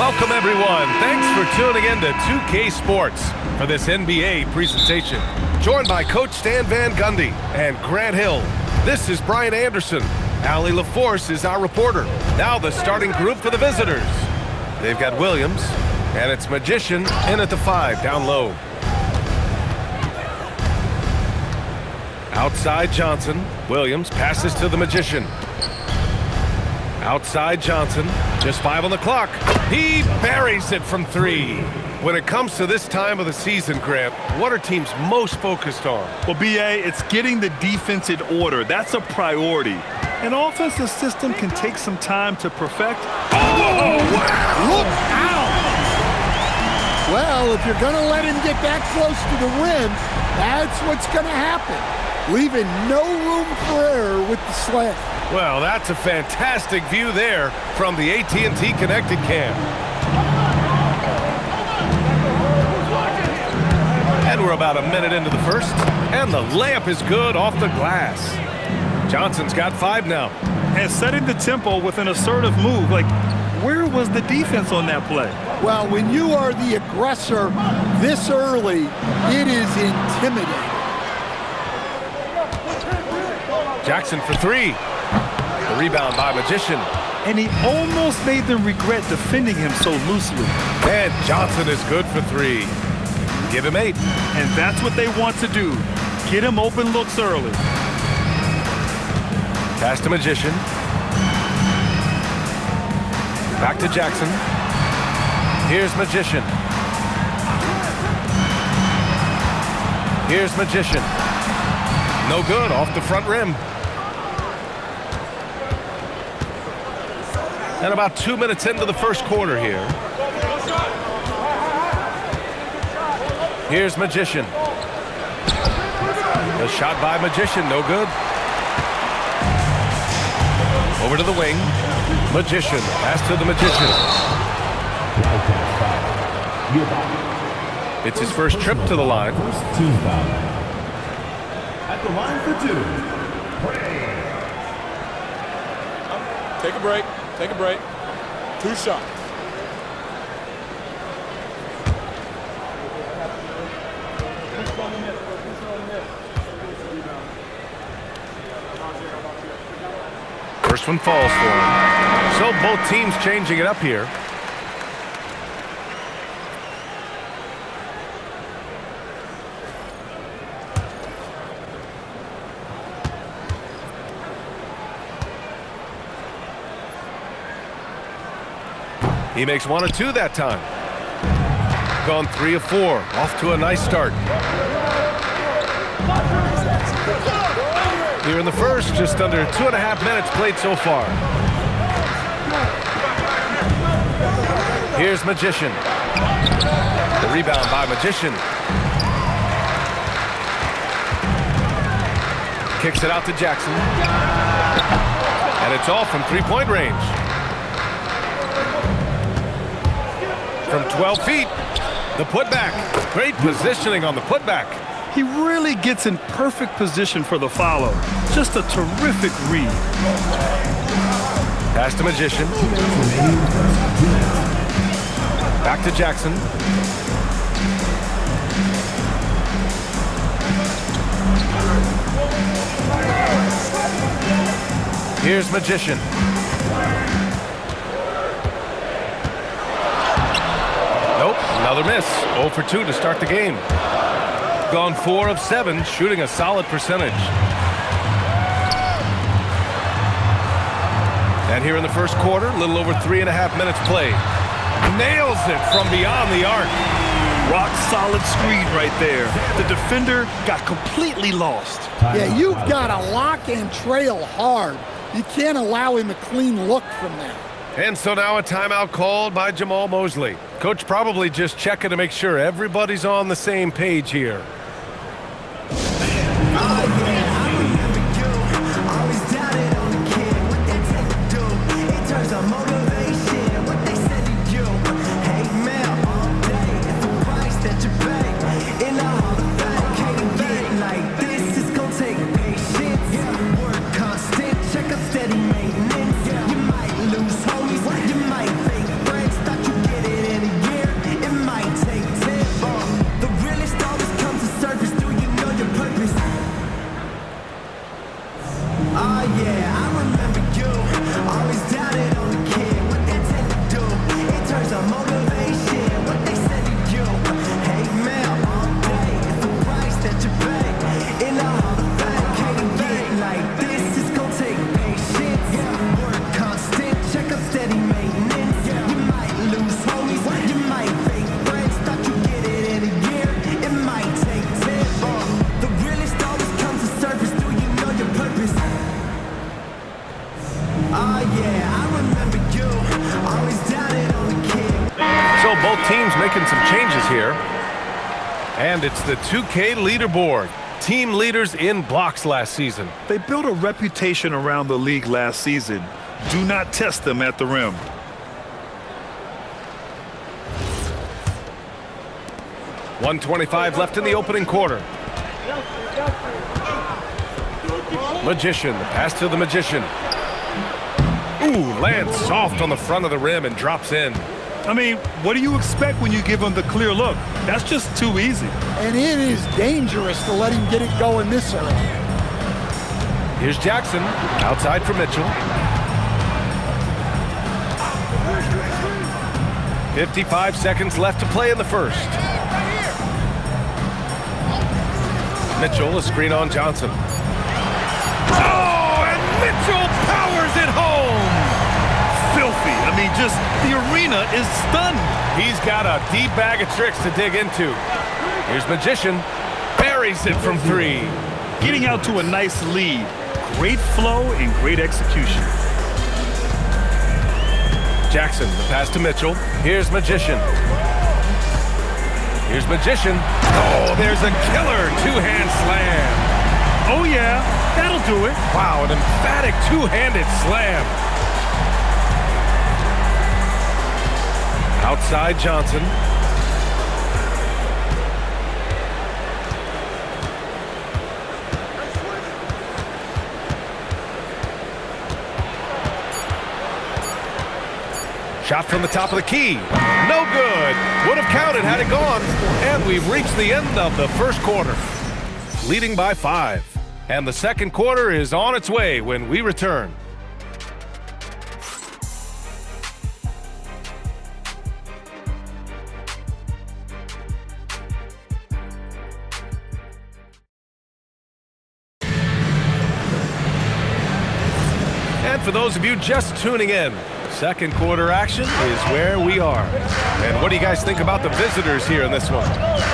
Welcome, everyone. Thanks for tuning in to 2K Sports for this NBA presentation. Joined by Coach Stan Van Gundy and Grant Hill. This is Brian Anderson. Allie LaForce is our reporter. Now the starting group for the visitors. They've got Williams, and it's Magician in at the 5, down low. Outside Johnson. Williams passes to the Magician. Outside Johnson. Just 5 on the clock. He buries it from 3. When it comes to this time of the season, Grant, what are teams most focused on? Well, B.A., it's getting the defense in order. That's a priority. An offensive system can take some time to perfect. Oh, wow! Look out! Well, if you're going to let him get that close to the rim, that's what's going to happen. Leaving no room for error with the slam. Well, that's a fantastic view there from the AT&T Connected Cam. And we're about a minute into the first, and the layup is good off the glass. Johnson's got 5 now. And setting the tempo with an assertive move. Like, where was the defense on that play? Well, when you are the aggressor this early, it is intimidating. Jackson for 3. The rebound by Magician. And he almost made them regret defending him so loosely. And Johnson is good for 3. Give him 8. And that's what they want to do. Get him open looks early. Pass to Magician. Back to Jackson. Here's Magician. Here's Magician. No good, off the front rim. And about 2 minutes into the first quarter here. Here's Magician. The shot by Magician, no good. Over to the wing. Magician, pass to the Magician. It's his first trip to the line. At the line for 2. Take a break. Take a break. 2 shots. First one falls for him. So both teams changing it up here. He makes 1 of 2 that time. Gone 3 of 4. Off to a nice start. Here in the first, just under 2.5 minutes played so far. Here's Magician. The rebound by Magician. Kicks it out to Jackson. And it's off from 3-point range. From 12 feet, the putback. Great positioning on the putback. He really gets in perfect position for the follow. Just a terrific read. Pass to Magician. Back to Jackson. Here's Magician. Nope, another miss. 0 for 2 to start the game. Gone 4 of 7, shooting a solid percentage. And here in the first quarter, a little over 3.5 minutes played. Nails it from beyond the arc. Rock solid screen right there. The defender got completely lost. Yeah, you've got to lock and trail hard. You can't allow him a clean look from that. And so now a timeout called by Jamal Mosley. Coach probably just checking to make sure everybody's on the same page here. Steady maintenance. You might lose homies, you might fake friends. Thought you get both teams making some changes here. And it's the 2K leaderboard. Team leaders in blocks last season. They built a reputation around the league last season. Do not test them at the rim. .125 left in the opening quarter. Magician, the pass to the Magician. Ooh, lands soft on the front of the rim and drops in. I mean, what do you expect when you give him the clear look? That's just too easy. And it is dangerous to let him get it going this early. Here's Jackson, outside for Mitchell. 55 seconds left to play in the first. Mitchell, a screen on Johnson. Oh, and Mitchell powers it home! Filthy. I mean, just the arena is stunned. He's got a deep bag of tricks to dig into. Here's Magician, buries it from three. Getting out to a nice lead. Great flow and great execution. Jackson, the pass to Mitchell. Here's Magician. Here's Magician. Oh, there's a killer two-hand slam. Oh, yeah, that'll do it. Wow, an emphatic two-handed slam. Outside Johnson. Shot from the top of the key. No good. Would have counted had it gone. And we've reached the end of the first quarter. Leading by 5. And the second quarter is on its way when we return. And for those of you just tuning in, second quarter action is where we are. And what do you guys think about the visitors here in this one?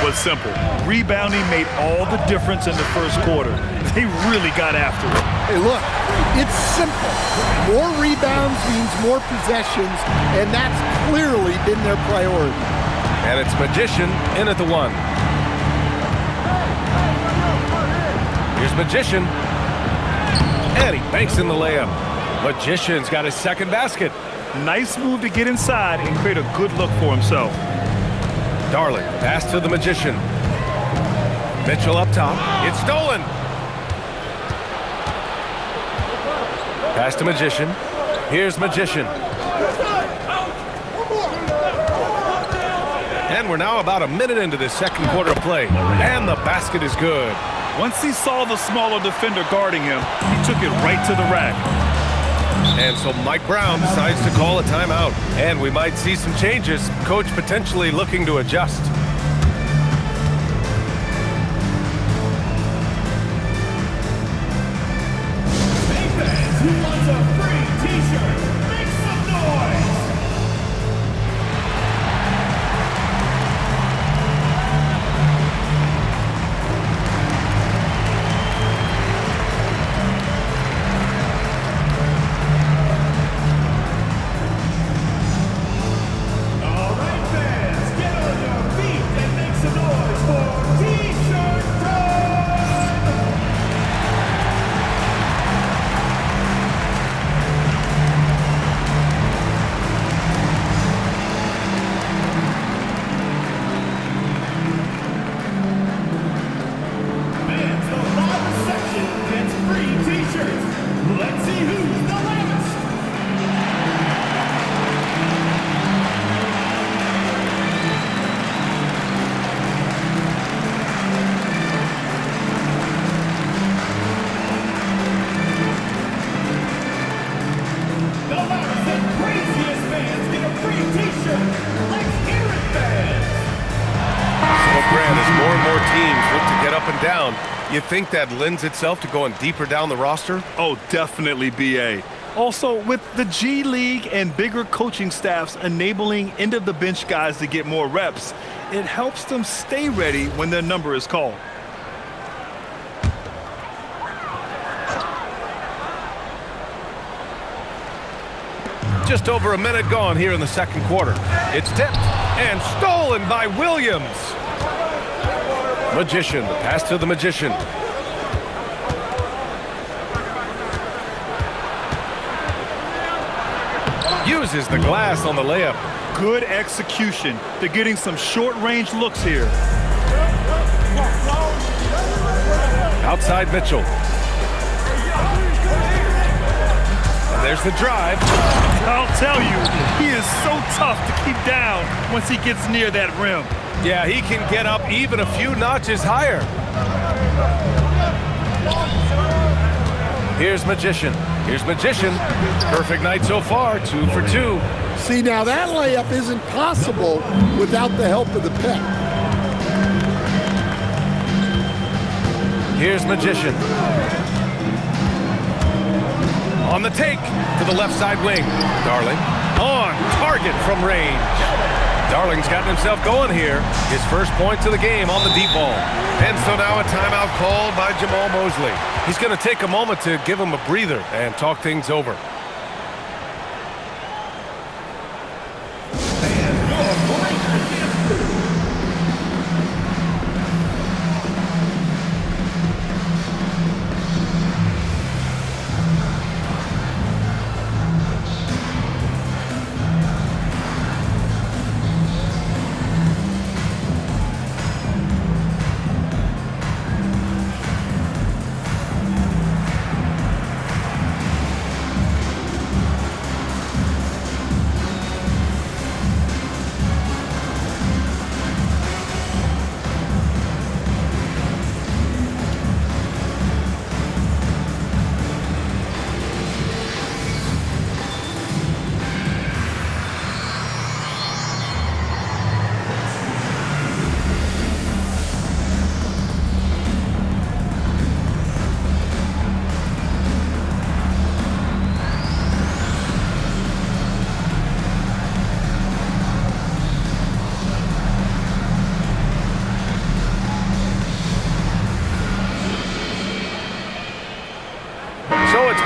Was simple. Rebounding made all the difference in the first quarter. They really got after it. Hey, look, it's simple. More rebounds means more possessions, and that's clearly been their priority. And it's Magician in at the 1. Here's Magician. And he banks in the layup. Magician's got his second basket. Nice move to get inside and create a good look for himself. Darling, pass to the Magician. Mitchell up top. It's stolen. Pass to Magician. Here's Magician. And we're now about a minute into this second quarter of play. And the basket is good. Once he saw the smaller defender guarding him, he took it right to the rack. And so Mike Brown decides to call a timeout. And we might see some changes. Coach potentially looking to adjust. Hey fans, who wants a free t-shirt? Make some noise! You think that lends itself to going deeper down the roster? Oh, definitely, B.A. Also, with the G League and bigger coaching staffs enabling end-of-the-bench guys to get more reps, it helps them stay ready when their number is called. Just over a minute gone here in the second quarter. It's tipped and stolen by Williams. Magician, the pass to the Magician. Uses the glass on the layup. Good execution. They're getting some short-range looks here. Outside Mitchell. And there's the drive. I'll tell you, he is so tough to keep down once he gets near that rim. Yeah, he can get up even a few notches higher. Here's Magician. Here's Magician. Perfect night so far, 2 for 2. See, now that layup isn't possible without the help of the pick. Here's Magician. On the take to the left side wing. Darling on target from range. Darling's gotten himself going here. His first points of the game on the deep ball. And so now a timeout called by Jamal Mosley. He's going to take a moment to give him a breather and talk things over.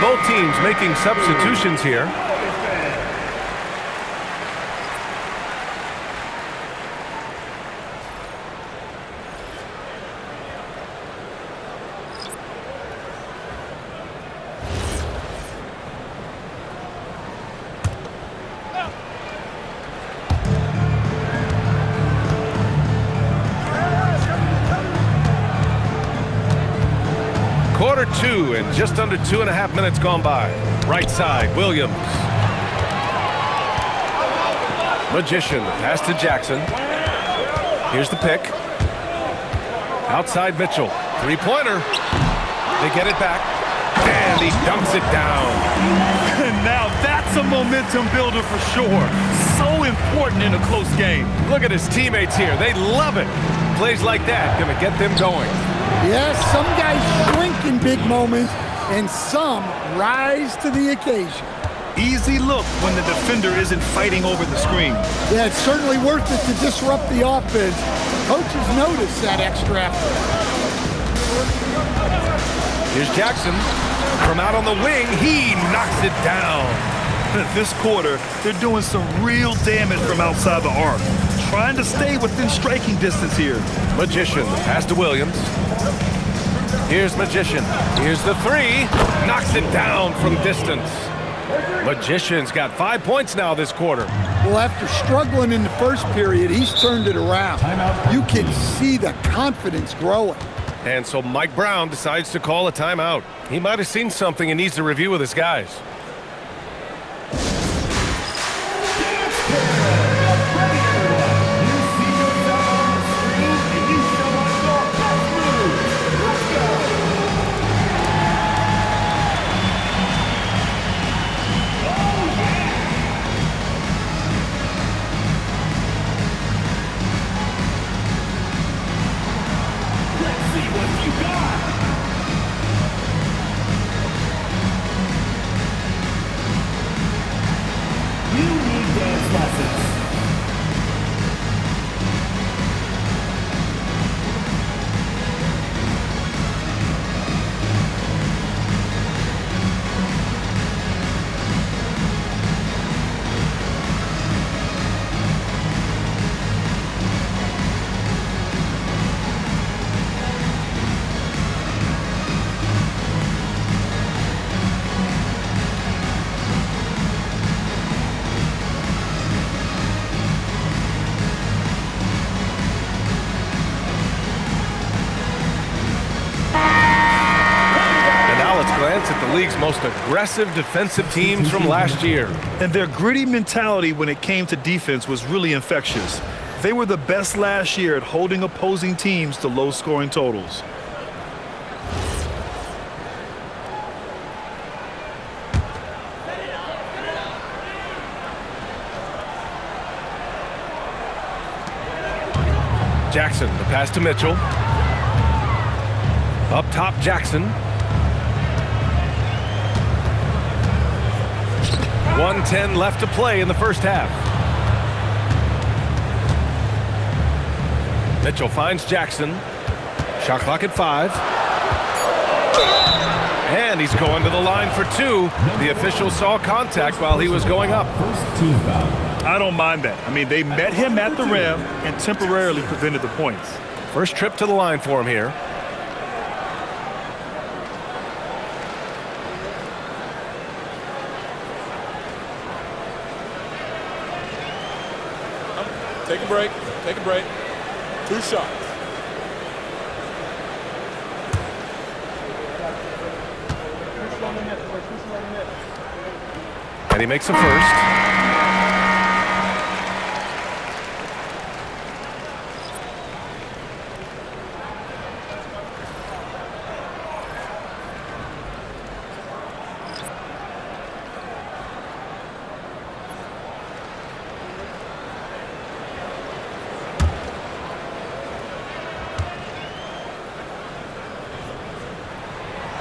Both teams making substitutions here. Quarter 2 and just under 2.5 minutes gone by. Right side, Williams. Magician, the pass to Jackson. Here's the pick. Outside Mitchell. Three-pointer. They get it back. And he dumps it down. And now that's a momentum builder for sure. So important in a close game. Look at his teammates here. They love it. Plays like that gonna get them going. Yes, some guys shrink in big moments, and some rise to the occasion. Easy look when the defender isn't fighting over the screen. Yeah, it's certainly worth it to disrupt the offense. Coaches notice that extra effort. Here's Jackson. From out on the wing, he knocks it down. This quarter, they're doing some real damage from outside the arc. Trying to stay within striking distance here. Magician, the pass to Williams. Here's Magician. Here's the three. Knocks it down from distance. Magician's got 5 points now this quarter. Well, after struggling in the first period, he's turned it around. You can see the confidence growing. And so Mike Brown decides to call a timeout. He might have seen something and needs to review with his guys. the league's most aggressive defensive teams from last year. And their gritty mentality when it came to defense was really infectious. They were the best last year at holding opposing teams to low-scoring totals. Jackson, the pass to Mitchell. Up top, Jackson. 1:10 left to play in the first half. Mitchell finds Jackson. Shot clock at 5. And he's going to the line for 2. The official saw contact while he was going up. I don't mind that. I mean, they met him at the rim and temporarily prevented the points. First trip to the line for him here. Take a break. Take a break. 2 shots. And he makes a first.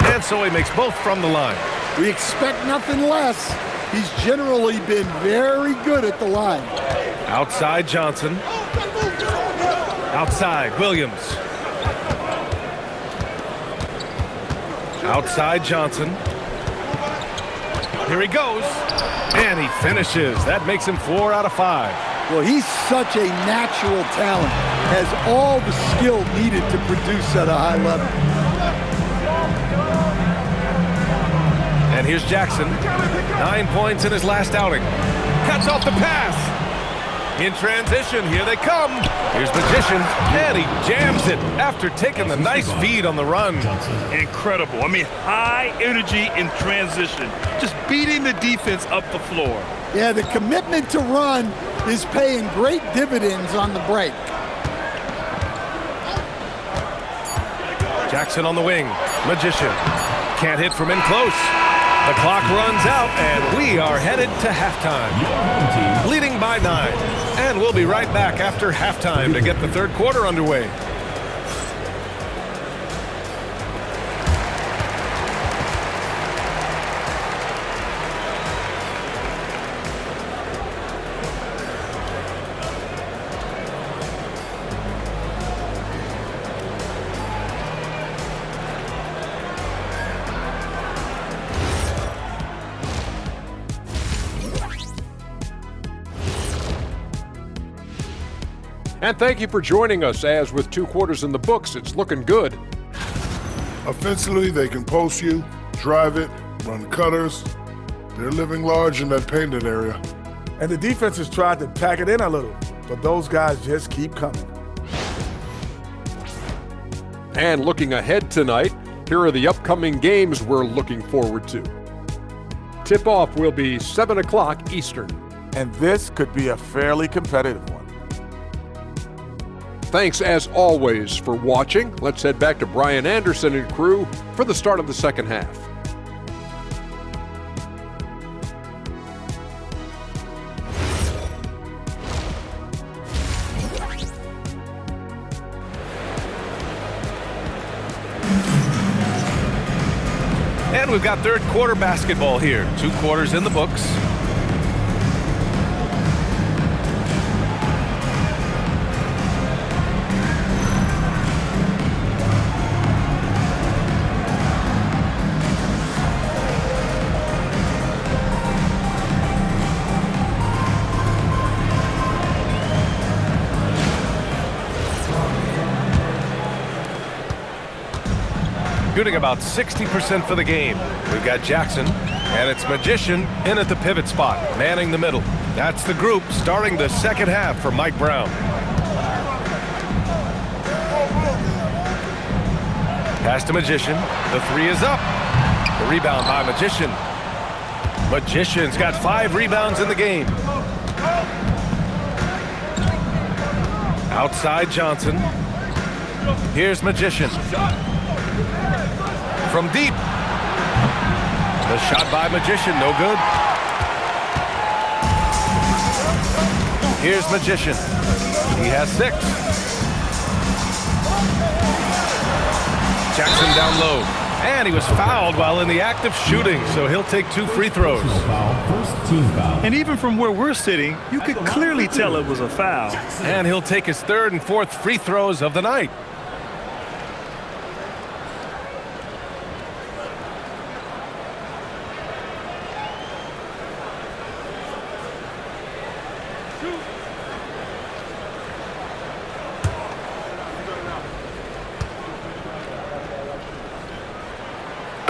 And so he makes both from the line. We expect nothing less. He's generally been very good at the line. Outside Johnson. Outside Williams. Outside Johnson. Here he goes. And he finishes. That makes him 4 out of 5. Well, he's such a natural talent. Has all the skill needed to produce at a high level. And here's Jackson. 9 points in his last outing. Cuts off the pass. In transition, here they come. Here's Magician, and he jams it after taking the nice feed on the run. Incredible. I mean, high energy in transition. Just beating the defense up the floor. Yeah, the commitment to run is paying great dividends on the break. Jackson on the wing. Magician. Can't hit from in close. The clock runs out, and we are headed to halftime. Leading by 9. And we'll be right back after halftime to get the third quarter underway. And thank you for joining us, as with 2 quarters in the books, it's looking good. Offensively, they can post you, drive it, run cutters. They're living large in that painted area. And the defense has tried to pack it in a little, but those guys just keep coming. And looking ahead tonight, here are the upcoming games we're looking forward to. Tip-off will be 7 o'clock Eastern. And this could be a fairly competitive one. Thanks, as always, for watching. Let's head back to Brian Anderson and crew for the start of the second half. And we've got third quarter basketball here. 2 quarters in the books. Shooting about 60% for the game. We've got Jackson, and it's Magician in at the pivot spot, manning the middle. That's the group starting the second half for Mike Brown. Pass to Magician. The 3 is up. The rebound by Magician. Magician's got 5 rebounds in the game. Outside Johnson. Here's Magician. From deep. The shot by Magician, no good. Here's Magician. He has 6. Jackson down low. And he was fouled while in the act of shooting, so he'll take 2 free throws. First team foul. And even from where we're sitting, you could clearly tell it was a foul. And he'll take his 3rd and 4th free throws of the night.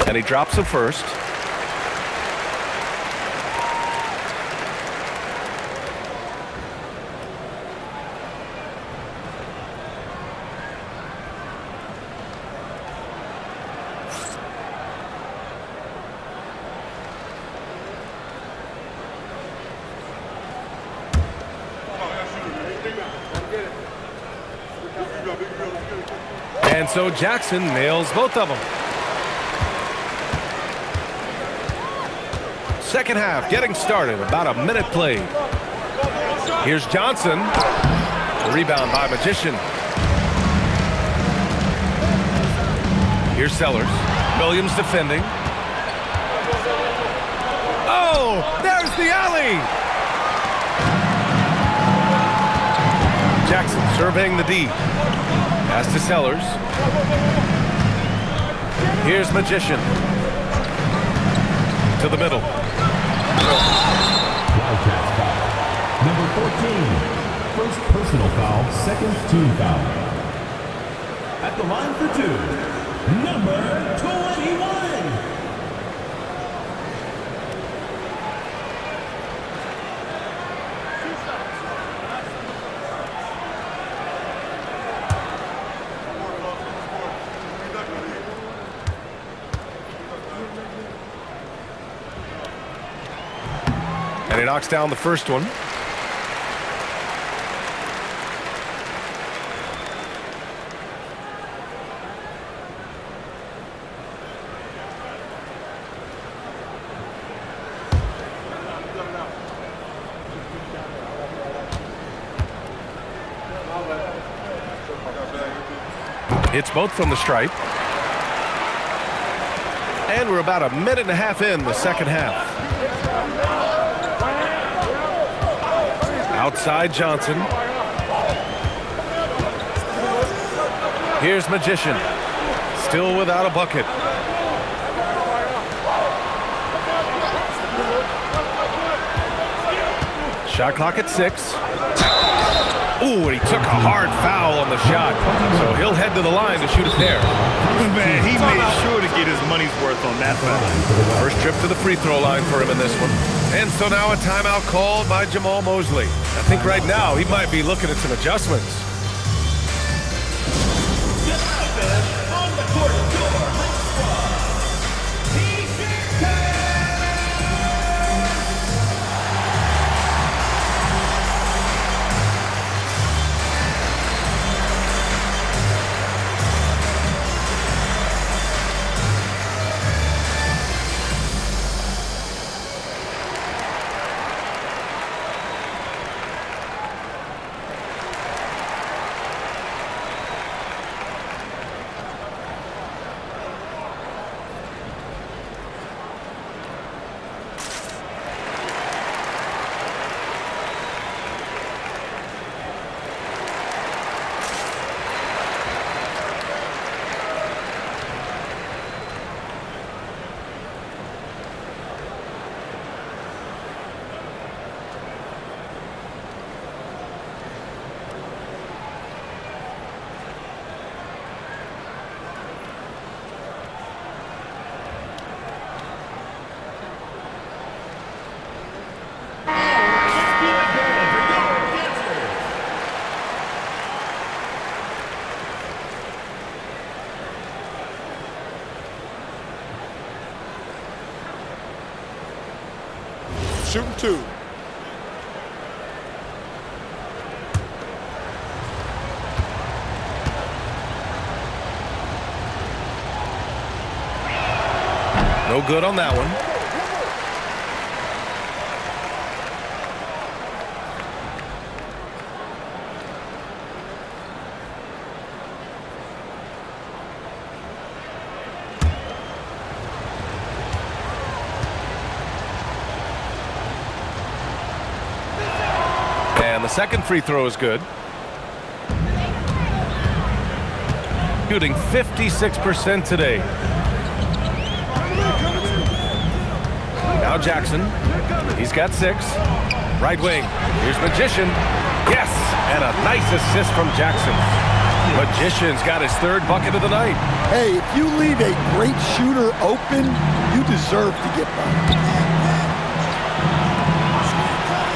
And he drops the first. And so Jackson nails both of them. Second half getting started, about a minute played. Here's Johnson. The rebound by Magician. Here's Sellers. Williams defending. Oh, there's the alley! Jackson surveying the D. Pass to Sellers. Here's Magician. To the middle. Wildcats foul. Number 14. First personal foul, 2nd team foul. At the line for 2, number 21. And he knocks down the first one. Hits both from the stripe. And we're about a minute and a half in the second half. Outside Johnson. Here's Magician. Still without a bucket. Shot clock at 6. Ooh, and he took a hard foul on the shot. So he'll head to the line to shoot a pair. Man, he made sure to get his money's worth on that foul. First trip to the free throw line for him in this one. And so now a timeout called by Jamal Mosley. I think right now he might be looking at some adjustments. On the court, shooting 2. No good on that one. And the second free throw is good. Shooting 56% today. Now Jackson. He's got 6. Right wing. Here's Magician. Yes! And a nice assist from Jackson. Magician's got his 3rd bucket of the night. Hey, if you leave a great shooter open, you deserve to get by.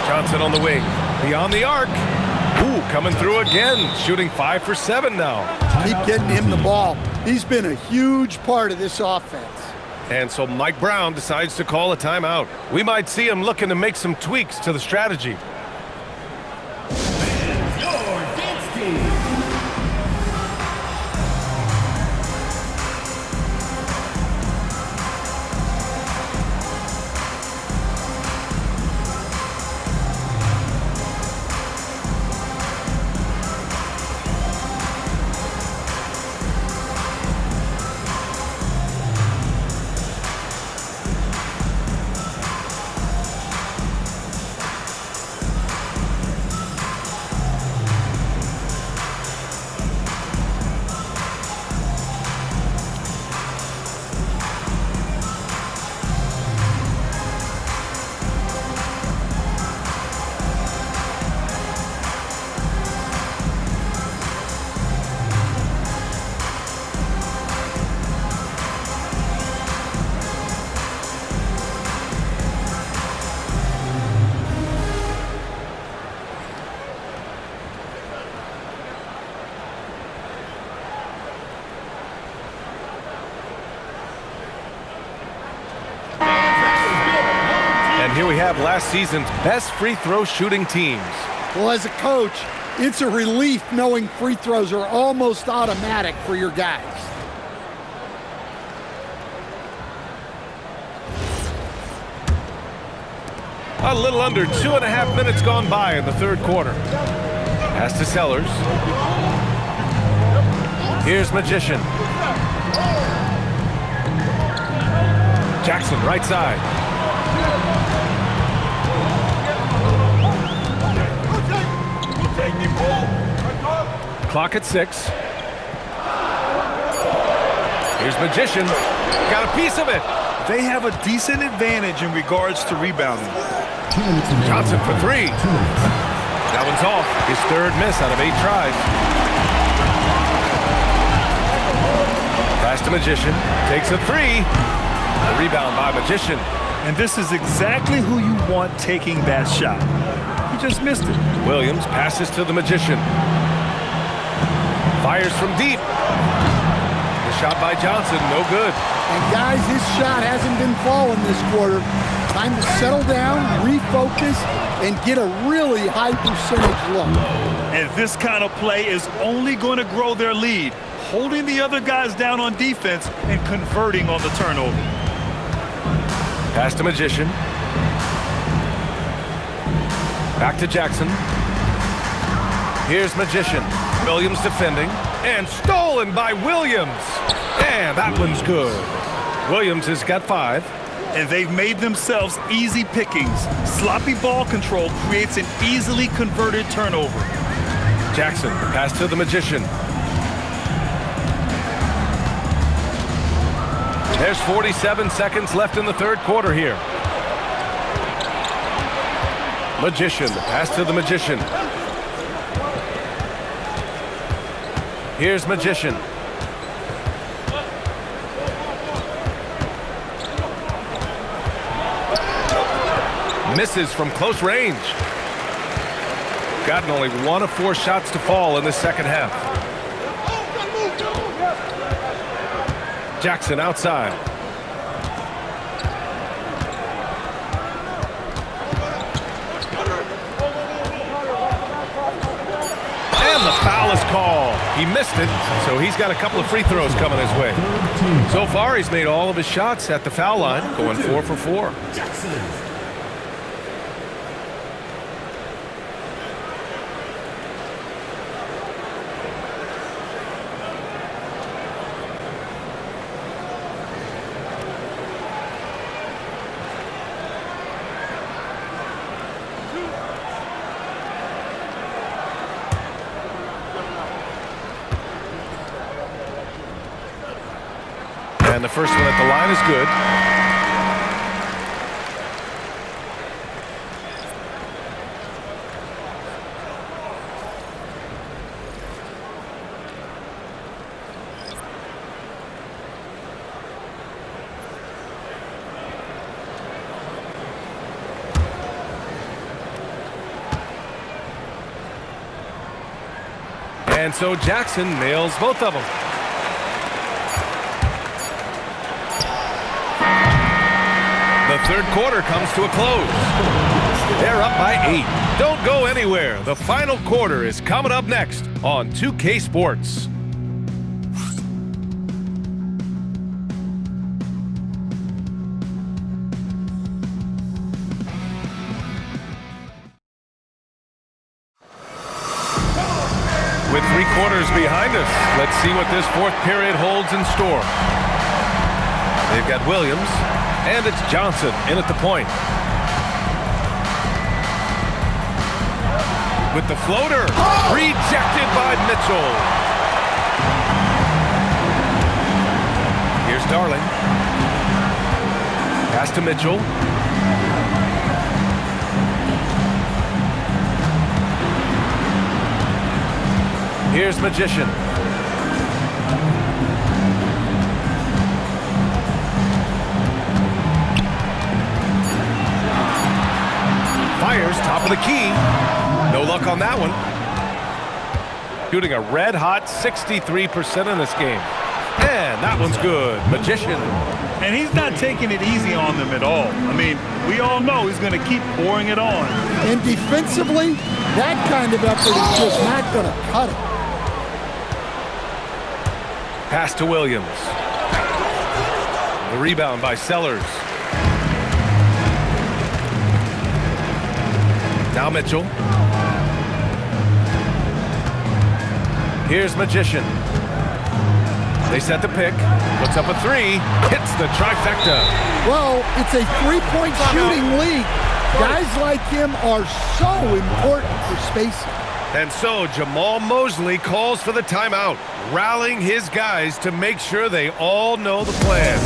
Johnson on the wing. Beyond the arc. Ooh, coming through again. Shooting 5 for 7 now. Keep getting him the ball. He's been a huge part of this offense. And so Mike Brown decides to call a timeout. We might see him looking to make some tweaks to the strategy. Here we have last season's best free throw shooting teams. Well, as a coach, it's a relief knowing free throws are almost automatic for your guys. A little under 2.5 minutes gone by in the 3rd quarter. Pass to Sellers. Here's Magician. Jackson, right side. Clock at 6. Here's Magician. Got a piece of it. They have a decent advantage in regards to rebounding. Johnson for 3. That one's off. His 3rd miss out of 8 tries. Pass to Magician. Takes a 3. The rebound by Magician. And this is exactly who you want taking that shot. He just missed it. Williams passes to the Magician. Fires from deep. The shot by Johnson, no good. And guys, his shot hasn't been falling this quarter. Time to settle down, refocus, and get a really high percentage look. And this kind of play is only going to grow their lead, holding the other guys down on defense and converting on the turnover. Pass to Magician. Back to Jackson. Here's Magician. Williams defending. And stolen by Williams. And that one's good. Williams has got 5. And they've made themselves easy pickings. Sloppy ball control creates an easily converted turnover. Jackson, pass to the Magician. There's 47 seconds left in the 3rd quarter here. Magician, pass to the Magician. Here's Magician. Misses from close range. Gotten only 1 of 4 shots to fall in the 2nd half. Jackson outside. call. He missed it, so he's got a couple of free throws coming his way. So far, he's made all of his shots at the foul line, going 4 for 4. And the first one at the line is good. And so Jackson nails both of them. The third quarter comes to a close. They're up by 8. Don't go anywhere. The final quarter is coming up next on 2K Sports. With 3 quarters behind us, let's see what this fourth period holds in store. They've got Williams, and it's Johnson in at the point. With the floater, rejected by Mitchell. Here's Darling. Pass to Mitchell. Here's Magician. Fires top of the key. No luck on that one. Shooting a red-hot 63% in this game. And that one's good. Magician. And he's not taking it easy on them at all. I mean, we all know he's going to keep pouring it on. And defensively, that kind of effort is just not going to cut it. Pass to Williams. The rebound by Sellers. Now Mitchell. Here's Magician. They set the pick. Puts up a 3. Hits the trifecta. Well, it's a 3-point shooting league. Guys like him are so important for spacing. And so Jamal Mosley calls for the timeout, rallying his guys to make sure they all know the plan.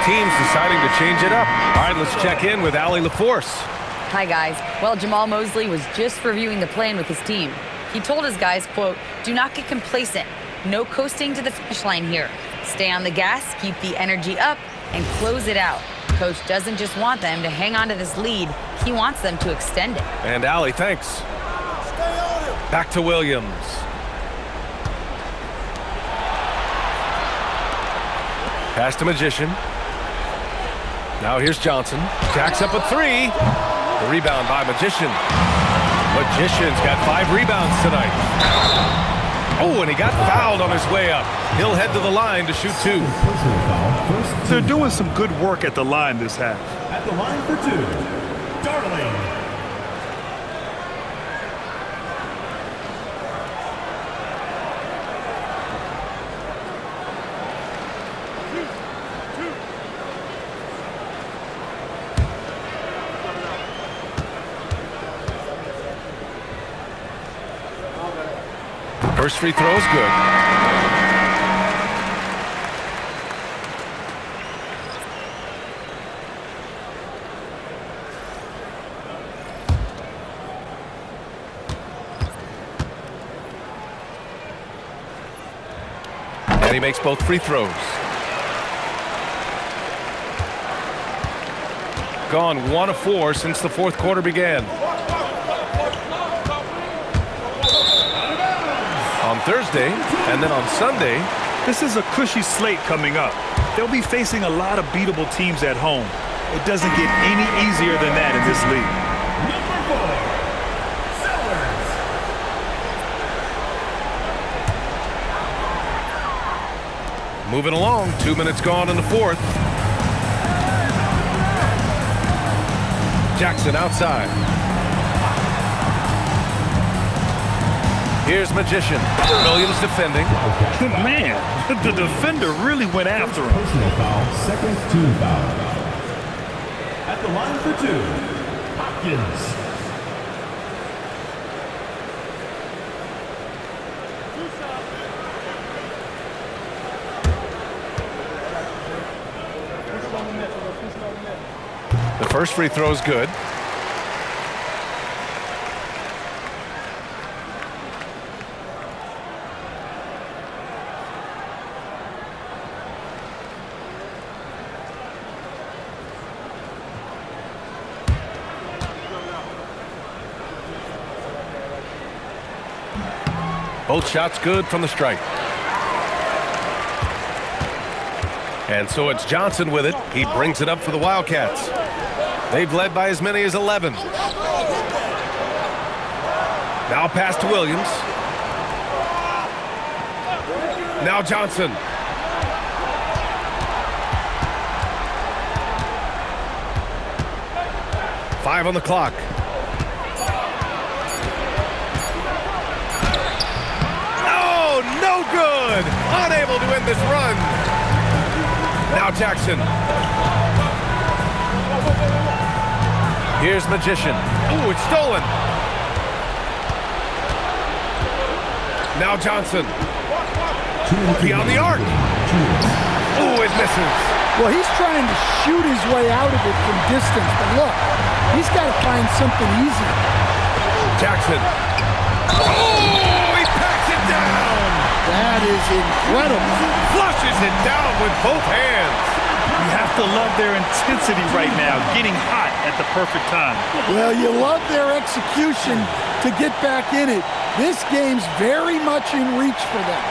Teams deciding to change it up. All right, let's check in with Allie LaForce. Hi, guys. Well, Jamal Mosley was just reviewing the plan with his team. He told his guys, quote, "Do not get complacent. No coasting to the finish line here. Stay on the gas, keep the energy up, and close it out." Coach doesn't just want them to hang on to this lead. He wants them to extend it. And Allie, thanks. Back to Williams. Pass to Magician. Now here's Johnson. Jacks up a 3. The rebound by Magician. Magician's got 5 rebounds tonight. Oh, and he got fouled on his way up. He'll head to the line to shoot 2. Personal foul, first They're doing some good work at the line this half. at the line for 2. Darling. First free throw is good. And he makes both free throws. Gone 1 of 4 since the fourth quarter began. On Thursday, and then on Sunday. This is a cushy slate coming up. They'll be facing a lot of beatable teams at home. It doesn't get any easier than that in this league. Number 4, Sellers. Moving along, 2 minutes gone in the fourth. Jackson outside. Here's Magician. Williams defending. Man, the defender really went after him. Personal foul, second team foul. At the line for 2, Hopkins. The first free throw is good. Both shots good from the stripe. And so it's Johnson with it. He brings it up for the Wildcats. They've led by as many as 11. Now pass to Williams. Now Johnson. Five on the clock. Oh, no good. Unable to end this run. Now Jackson. Here's Magician. Ooh, it's stolen. Now Johnson. Beyond the arc. Ooh, it misses. Well, he's trying to shoot his way out of it from distance, but look, he's got to find something easy. Jackson. Oh, he packs it down. That is incredible. Flushes it down with both hands. You have to love their intensity right now, getting hot at the perfect time. Well, you love their execution to get back in it. This game's very much in reach for them.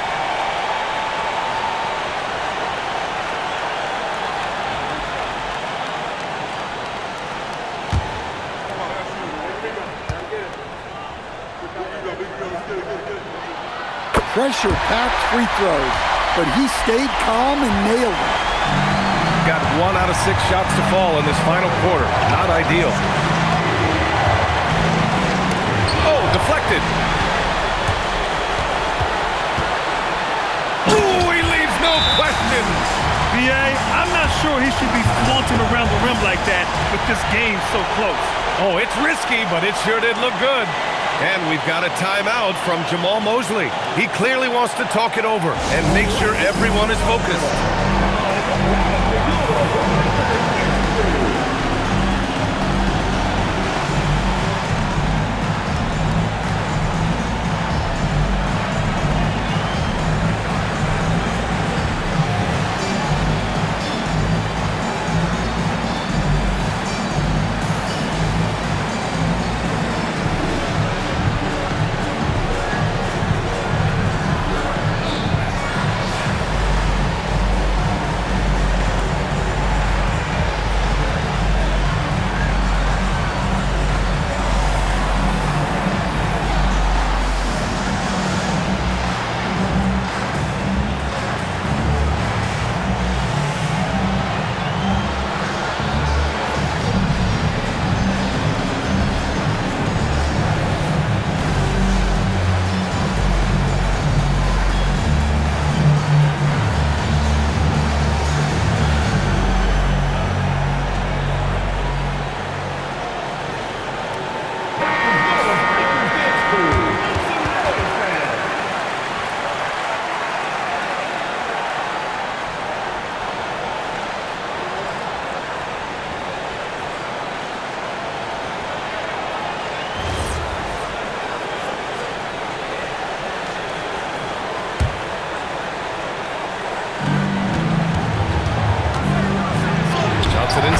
Pressure-packed free throws, but he stayed calm and nailed it. Got 1 out of 6 shots to fall in this final quarter. Not ideal. Oh, deflected. Ooh, he leaves no questions. B.A., I'm not sure he should be flaunting around the rim like that with this game so close. Oh, it's risky, but it sure did look good. And we've got a timeout from Jamahl Mosley. He clearly wants to talk it over and make sure everyone is focused.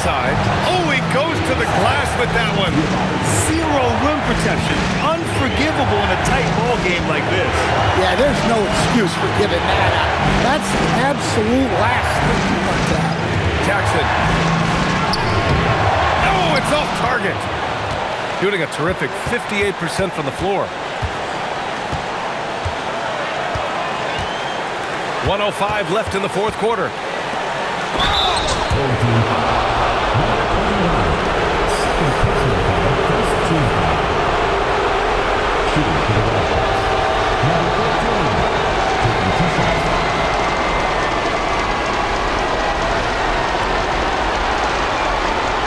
side. Oh, he goes to the glass with that one. Zero rim protection. Unforgivable in a tight ball game like this. Yeah, there's no excuse for giving that up. That's the absolute last thing you want to have. Jackson. Oh, it's off target. Shooting a terrific 58% from the floor. 1:05 left in the fourth quarter.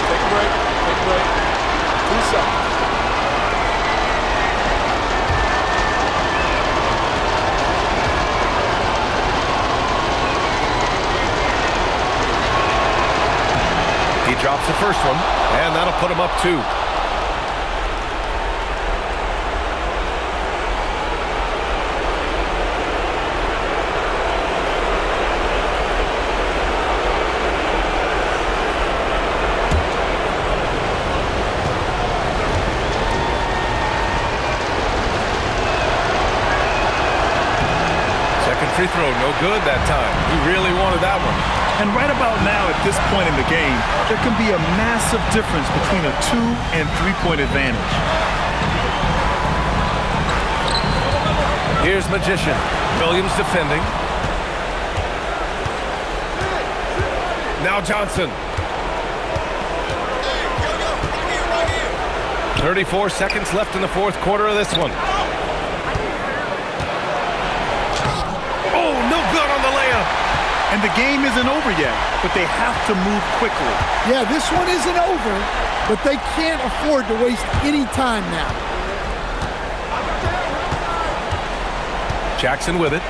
Take a break. Take a break. 2 shots. He drops the first one, and that'll put him up 2. Second free throw, no good that time. He really wanted that one. And right about now, at this point in the game, there can be a massive difference between a 2- and 3-point advantage. Here's Magician. Williams defending. Now Johnson. 34 seconds left in the fourth quarter of this one. Oh, no good on the layup. And the game isn't over yet, but they have to move quickly. Yeah, this one isn't over, but they can't afford to waste any time now. Jackson with it.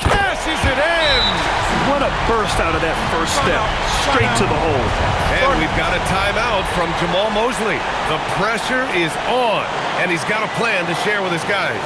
Cashes it in! What a burst out of that first step, straight to the hole. And we've got a timeout from Jamahl Mosley. The pressure is on, and he's got a plan to share with his guys.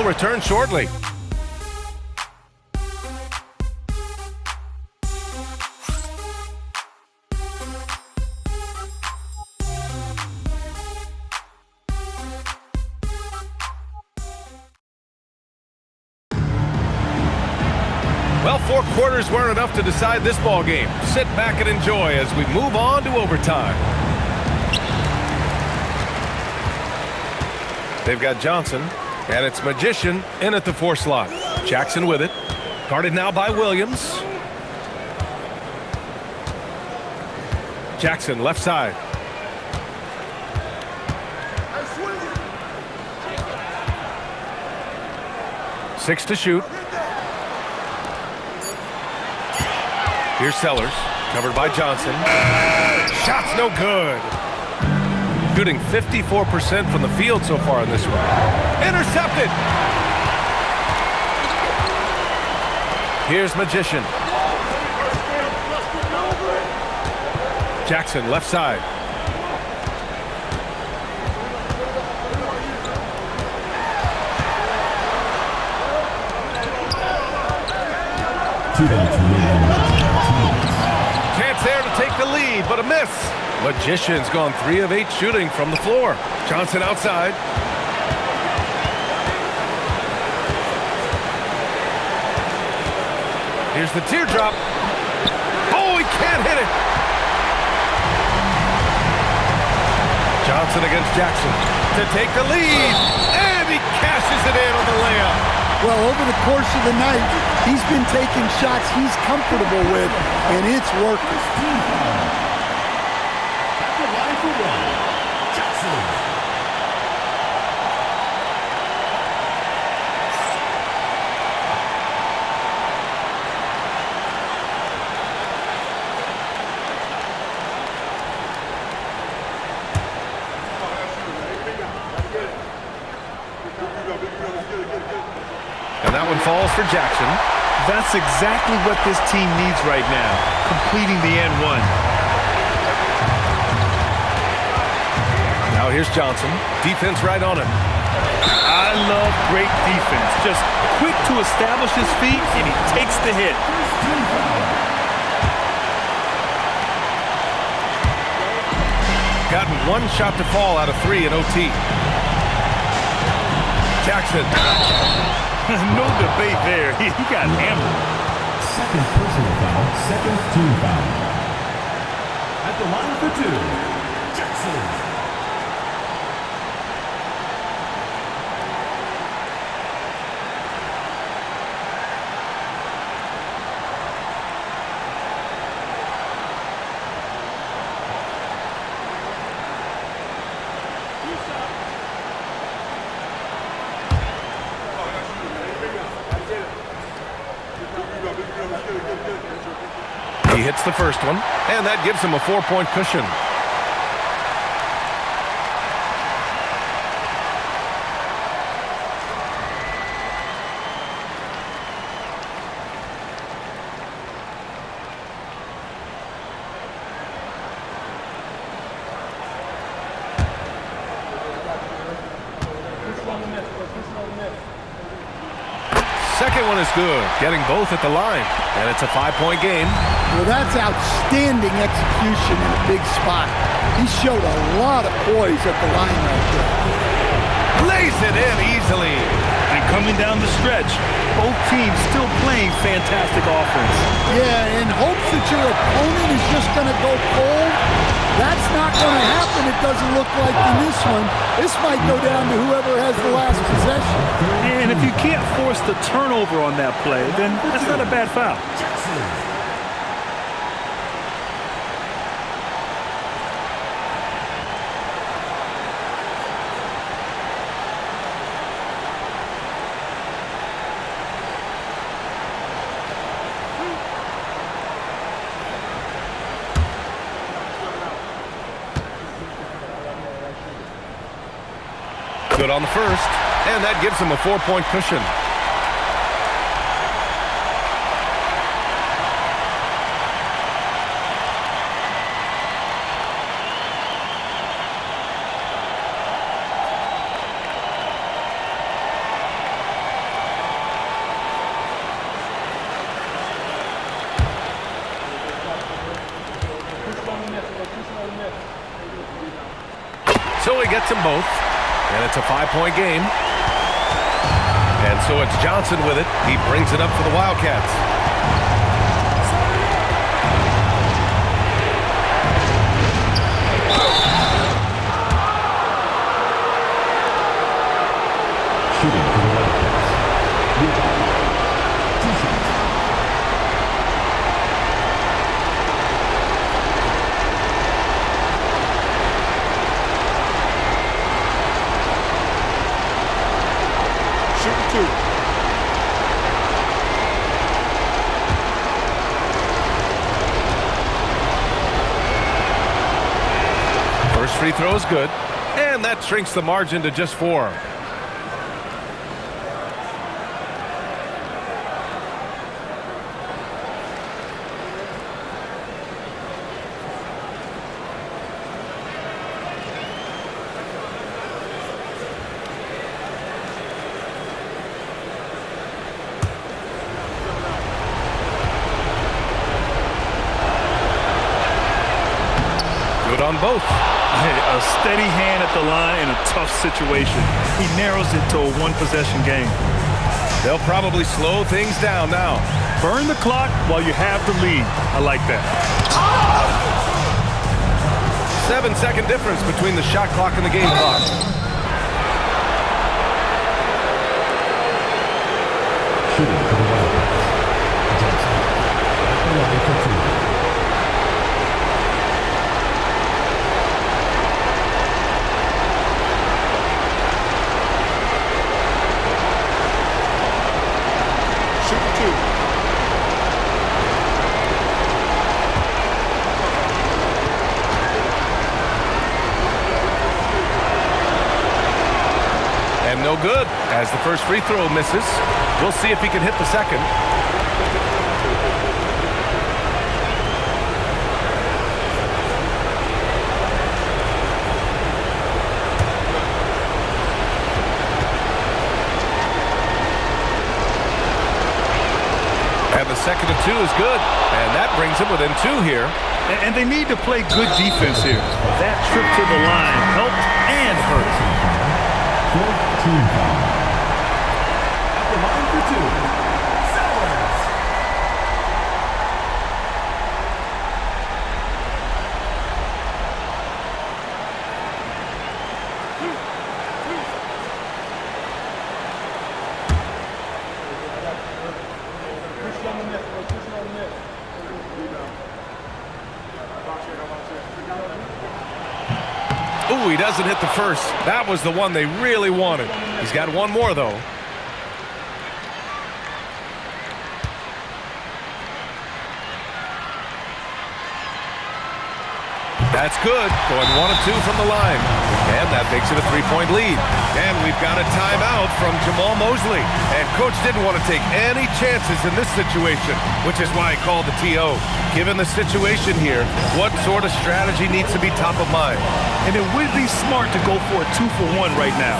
Return shortly. Well, 4 quarters weren't enough to decide this ball game. Sit back and enjoy as we move on to overtime. They've got Johnson, and it's Magician in at the 4 slot. Jackson with it. Guarded now by Williams. Jackson, left side. Six to shoot. Here's Sellers, covered by Johnson. Shot's no good. Shooting 54% from the field so far in this one. Intercepted. Here's Magician. Jackson, left side. Chance there to take the lead, but a miss. Magician's gone 3 of 8 shooting from the floor. Johnson outside. Here's the teardrop. Oh, he can't hit it. Johnson against Jackson to take the lead. And he cashes it in on the layup. Well, over the course of the night, he's been taking shots he's comfortable with, and it's working. The line for one, Jackson. And that one falls for Jackson. That's exactly what this team needs right now, completing the N1. Now here's Johnson. Defense right on him. I love great defense. Just quick to establish his feet, and he takes the hit. Gotten 1 shot to fall out of 3 in OT. Jackson. No debate there. He got hammered. Second personal foul, second team foul. At the line for 2, Jackson. He hits the first one, and that gives him a 4-point cushion. Second one is good, getting both at the line, and it's a 5-point game. Well, that's outstanding execution in a big spot. He showed a lot of poise at the line right there. Lays it in easily. And coming down the stretch, both teams still playing fantastic offense. Yeah, in hopes that your opponent is just going to go cold. That's not going to happen, it doesn't look like in this one. This might go down to whoever has the last possession. And if you can't force the turnover on that play, then that's not a bad foul. Good on the first, and that gives him a 4-point cushion. So he gets them both. And it's a 5-point game. And so it's Johnson with it. He brings it up for the Wildcats. Shooting for the Wildcats. Two shots. free throw is good, and that shrinks the margin to just 4. On both. A steady hand at the line in a tough situation. He narrows it to a one-possession game. They'll probably slow things down now. Burn the clock while you have the lead. I like that. 7-second difference between the shot clock and the game clock. Shooting to the right. Johnson. At the line for 2. No good, as the first free throw misses. We'll see if he can hit the second. And the second of 2 is good, and that brings him within 2 here. And they need to play good defense here. That trip to the line helped and hurt. Team foul. At the line for 2, Sellers. Ooh, he doesn't hit the first. That was the one they really wanted. He's got one more, though. That's good. Going 1 of 2 from the line. And that makes it a 3-point lead. And we've got a timeout from Jamahl Mosley. And Coach didn't want to take any chances in this situation, which is why he called the TO. Given the situation here, what sort of strategy needs to be top of mind? And it would be smart to go for a 2-for-1 right now.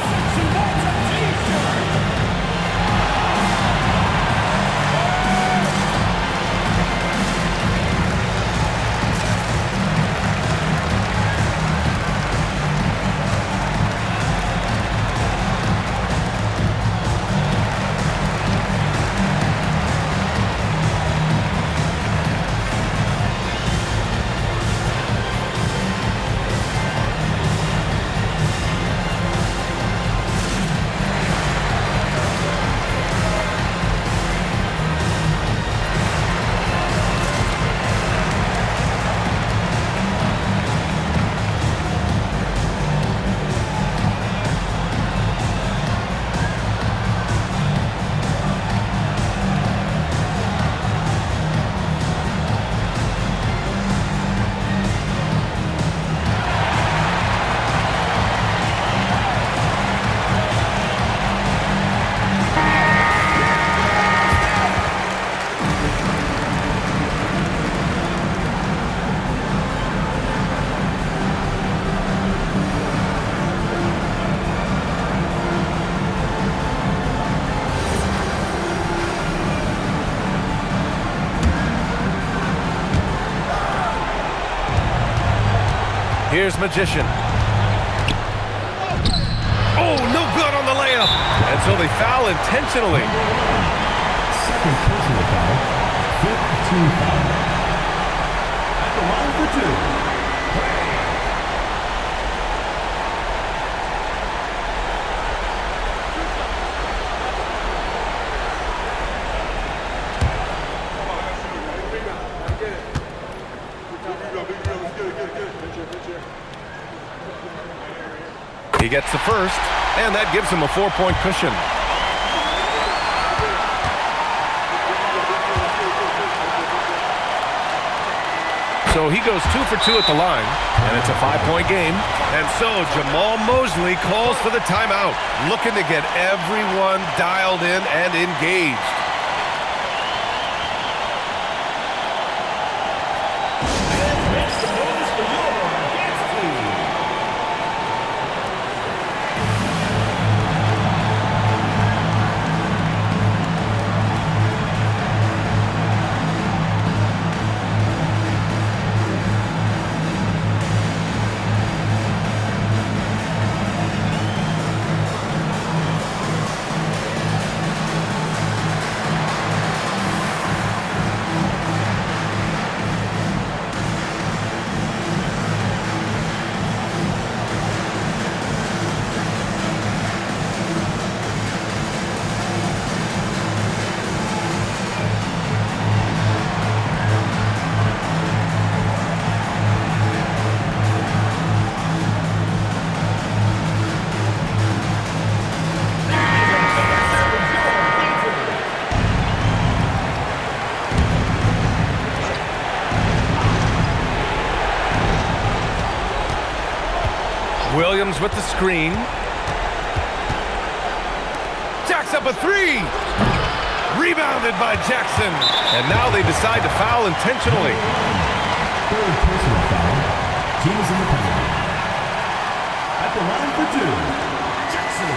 Here's Magician. Oh, no good on the layup. And so they foul intentionally. Second personal foul. 5th team foul. At the line for 2. He gets the first, and that gives him a 4-point cushion. So so he goes 2 for 2 at the line, and it's a 5-point game. And so Jamahl Mosley calls for the timeout, looking to get everyone dialed in and engaged. Williams with the screen. Jacks up a 3. Rebounded by Jackson. And now they decide to foul intentionally. Third personal foul. Team is in the penalty. At the line for 2, Jackson.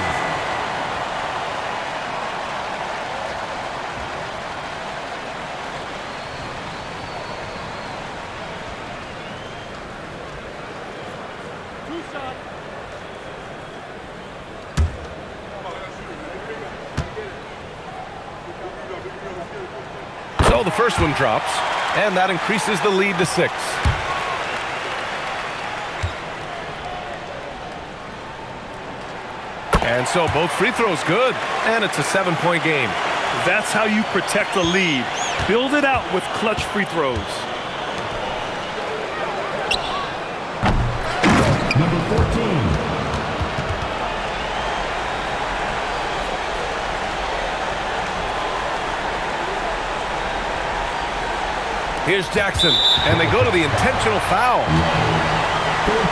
So the first one drops, and that increases the lead to 6. And so both free throws good, and it's a 7-point game. That's how you protect a lead. Build it out with clutch free throws. Number 14. Here's Jackson, and they go to the intentional foul. Third